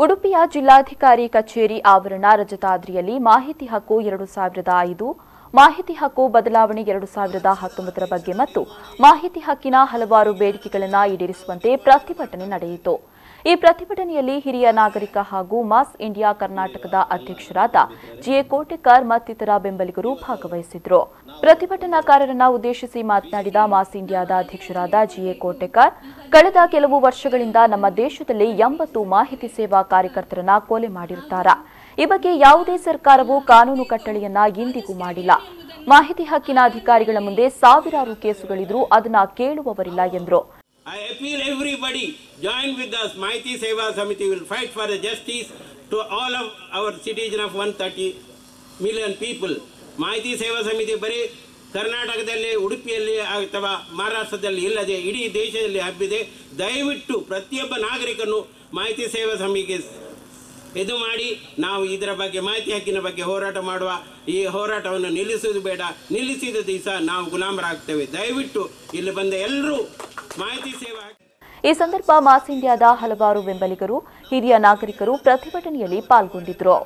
ಉಡುಪಿಯ ಜಿಲ್ಲಾಧಿಕಾರಿ ಕಚೇರಿ ಆವರಣ ರಜತಾದ್ರಿಯಲ್ಲಿ ಮಾಹಿತಿ ಹಕ್ಕು 2005, ಮಾಹಿತಿ ಹಕ್ಕು ಬದಲಾವಣೆ 2019 ಬಗ್ಗೆ ಮತ್ತು ಮಾಹಿತಿ ಹಕ್ಕಿನ ಹಲವಾರು ಬೇಡಿಕೆಗಳನ್ನು ಈಡೇರಿಸುವಂತೆ ಪ್ರತಿಭಟನೆ ನಡೆಯಿತು. ಈ ಪ್ರತಿಭಟನೆಯಲ್ಲಿ ಹಿರಿಯ ನಾಗರಿಕ ಹಾಗೂ ಮಾಸ್ ಇಂಡಿಯಾ ಕರ್ನಾಟಕದ ಅಧ್ಯಕ್ಷರಾದ ಜಿ.ಎ. ಕೋಟೆಕರ್ ಮತ್ತಿತರ ಬೆಂಬಲಿಗರು ಭಾಗವಹಿಸಿದ್ದರು. ಪ್ರತಿಭಟನಾಕಾರರನ್ನು ಉದ್ದೇಶಿಸಿ ಮಾತನಾಡಿದ ಮಾಸ್ ಇಂಡಿಯಾದ ಅಧ್ಯಕ್ಷರಾದ ಜಿ.ಎ. ಕೋಟೆಕರ್, ಕಳೆದ ಕೆಲವು ವರ್ಷಗಳಿಂದ ನಮ್ಮ ದೇಶದಲ್ಲಿ 80 ಮಾಹಿತಿ ಸೇವಾ ಕಾರ್ಯಕರ್ತರನ್ನ ಕೊಲೆ ಮಾಡಿರುತ್ತಾರೆ. ಈ ಬಗ್ಗೆ ಯಾವುದೇ ಸರ್ಕಾರವು ಕಾನೂನು ಕಟ್ಟಳೆಯನ್ನ ಇಂದಿಗೂ ಮಾಡಿಲ್ಲ. ಮಾಹಿತಿ ಹಕ್ಕಿನ ಅಧಿಕಾರಿಗಳ ಮುಂದೆ ಸಾವಿರಾರು ಕೇಸುಗಳಿದ್ರೂ ಅದನ್ನ ಕೇಳುವವರಿಲ್ಲ ಎಂದರು. I appeal everybody join with us. Mahiti Seva Samiti will fight for the justice to all of our citizens of 130 million people. Mahiti Seva Samiti bari ಕರ್ನಾಟಕದಲ್ಲಿ ಉಡುಪಿಯಲ್ಲಿ ಅಥವಾ ಮಹಾರಾಷ್ಟ್ರದಲ್ಲಿ ಇಲ್ಲದೆ ಇಡೀ ದೇಶದಲ್ಲಿ ಹಬ್ಬಿದೆ. ದಯವಿಟ್ಟು ಪ್ರತಿಯೊಬ್ಬ ನಾಗರಿಕನು ಮಾಹಿತಿ ಸೇವಾ ಸಮಿತಿಗೆ ಇದು ಮಾಡಿ ನಾವು ಇದರ ಬಗ್ಗೆ ಮಾಹಿತಿ ಹಕ್ಕಿನ ಬಗ್ಗೆ ಹೋರಾಟ ಮಾಡುವ. ಈ ಹೋರಾಟವನ್ನು ನಿಲ್ಲಿಸುವುದು ಬೇಡ. ನಿಲ್ಲಿಸಿದ ದಿವಸ ನಾವು ಗುಲಾಮರಾಗ್ತೇವೆ. ದಯವಿಟ್ಟು ಇಲ್ಲಿ ಬಂದ ಎಲ್ಲರೂ ಮಾಹಿತಿ ಸೇವಾ. ಈ ಸಂದರ್ಭ ಮಾಸ್ ಇಂಡಿಯಾದ ಹಲವಾರು ಬೆಂಬಲಿಗರು, ಹಿರಿಯ ನಾಗರಿಕರು ಪ್ರತಿಭಟನೆಯಲ್ಲಿ ಪಾಲ್ಗೊಂಡಿದ್ದರು.